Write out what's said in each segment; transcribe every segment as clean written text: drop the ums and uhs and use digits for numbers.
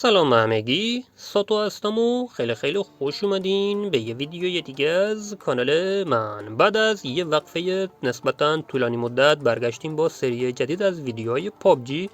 سلام همگی، ساتو هستم و خیلی خوش اومدین به یه ویدیوی دیگه از کانال من. بعد از یه وقفه نسبتا طولانی مدت برگشتیم با سری جدید از ویدیوهای پابجی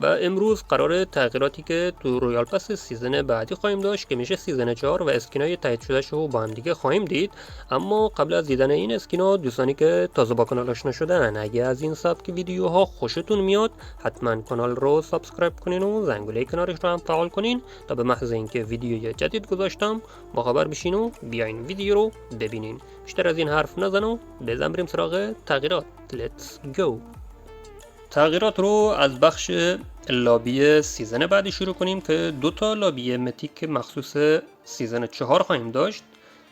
و امروز قرار تغییراتی که تو رویال پس سیزن بعدی خواهیم داشت که میشه سیزن 4 و اسکینای تایید شده رو با هم دیگه خواهیم دید. اما قبل از دیدن این اسکینا، دوستانی که تازه با کانال آشنا شدن، اگه از این سبک ویدیوها خوشتون میاد حتما کانال رو سابسکرایب کنین و زنگوله کنارش رو هم فعال کنین تا به محض اینکه ویدیوی جدید گذاشتم با خبر بشین و بیاین ویدیو رو ببینین. بیشتر از این حرف نزن و بزن بریم سراغ تغییرات. Let's go. تغییرات رو از بخش لابی سیزن بعدی شروع کنیم که 2 تا لابی متیک مخصوص سیزن 4 خواهیم داشت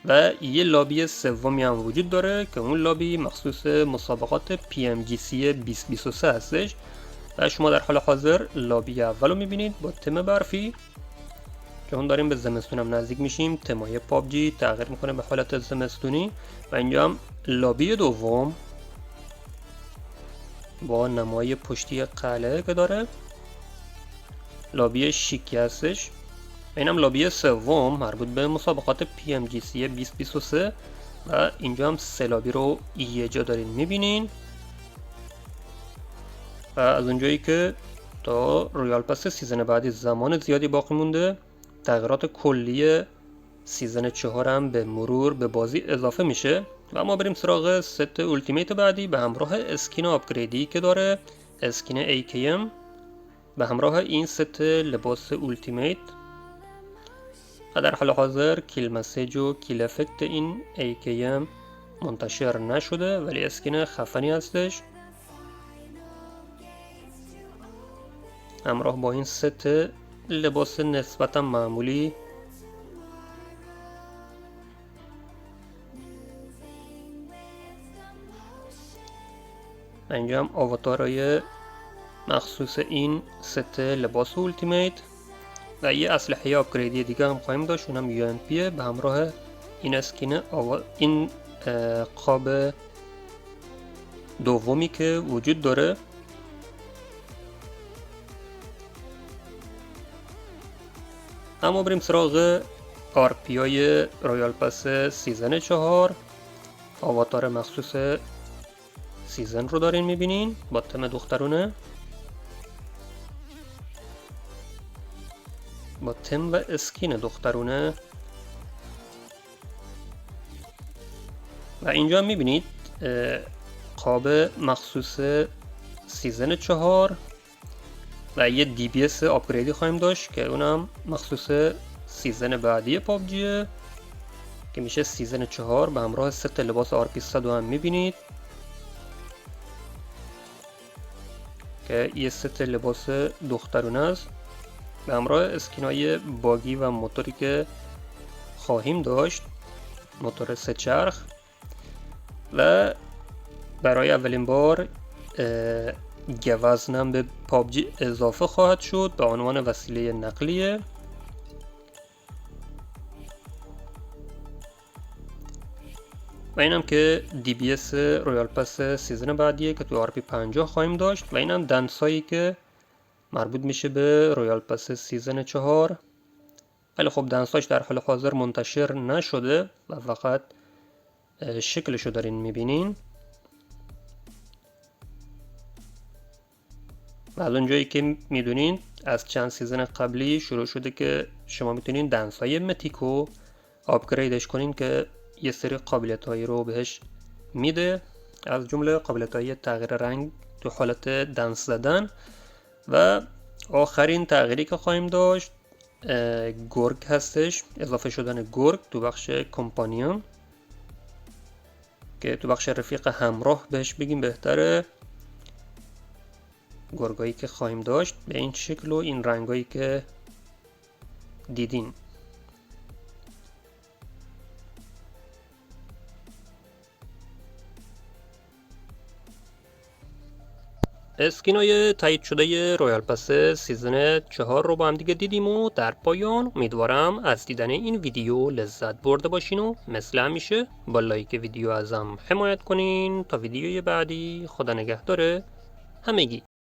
و یه لابی سومی هم وجود داره که اون لابی مخصوص مسابقات PMGC 2023 هستش و شما در حال حاضر لابی اول رو میبینید با تم برفی. چون داریم به زمستون هم نزدیک میشیم، تمای پابجی تغییر میکنه به حالت زمستونی و اینجا هم لابی دوم با نمای پشتی قلعه که داره لابی شیکی هستش. اینم لابی سوم مربوط به مسابقات PMGC 2023 و اینجا هم 3 لابی رو یه جا دارین میبینین و از اونجایی که تا رویال پس سیزن بعدی زمان زیادی باقی مونده، تغییرات کلی سیزن 4 هم به مرور به بازی اضافه میشه و ما بریم سراغ ست اولتیمیت بعدی به همراه اسکین آپگریدی که داره، اسکین AKM به همراه این ست لباس اولتیمیت و در حال حاضر کیل مسیج و کیل افکت این AKM منتشر نشده ولی اسکین خفنی هستش همراه با این ست لباس نسبتا معمولی. اینجا هم آواتارهای مخصوص این ست لباس اولتیمیت و یه اسلحه آپگریدی دیگه هم خواهیم داشت، اونم UMP به همراه این اسکین این قاب دومی که وجود داره. اما بریم سراغ RP های رویال پس سیزن 4. آواتار مخصوص سیزن رو دارین میبینین با تم دخترونه با تم و اسکین دخترونه و اینجا میبینید قاب مخصوص سیزن 4 و یه DBS آپگریدی خواهیم داشت که اونم مخصوص سیزن بعدی پابجیه که میشه سیزن 4 به همراه ست لباس RP100 هم میبینید که یه ست لباس دخترونه است به همراه اسکینای باگی و موتوری که خواهیم داشت، موتور 3 چرخ و برای اولین بار گوزنم به پابجی اضافه خواهد شد به عنوان وسیله نقلیه و اینم که DBS رویال پس سیزن بعدیه که تو RP 50 خواهیم داشت و اینم دنسایی که مربوط میشه به رویال پس سیزن 4 ولی خب دنساش در حال حاضر منتشر نشده و فقط شکلشو دارین میبینین و از اونجایی که میدونین از چند سیزن قبلی شروع شده که شما میتونین دنسای متیکو آپگریدش کنین که یه سری قابلیت هایی رو بهش میده، از جمله قابلیت های تغییر رنگ تو حالت دنس زدن و آخرین تغییری که خواهیم داشت گرگ هستش، اضافه شدن گرگ تو بخش کمپانیون که تو بخش رفیق همراه بهش بگیم بهتره. گرگایی که خواهیم داشت به این شکل و این رنگایی که دیدین. اسکینای تایید شده رویال پس سیزن 4 رو با هم دیگه دیدیم و در پایان امیدوارم از دیدن این ویدیو لذت برده باشین و مثل همیشه با لایک ویدیو ازم حمایت کنین تا ویدیوی بعدی. خدا نگهدار همگی.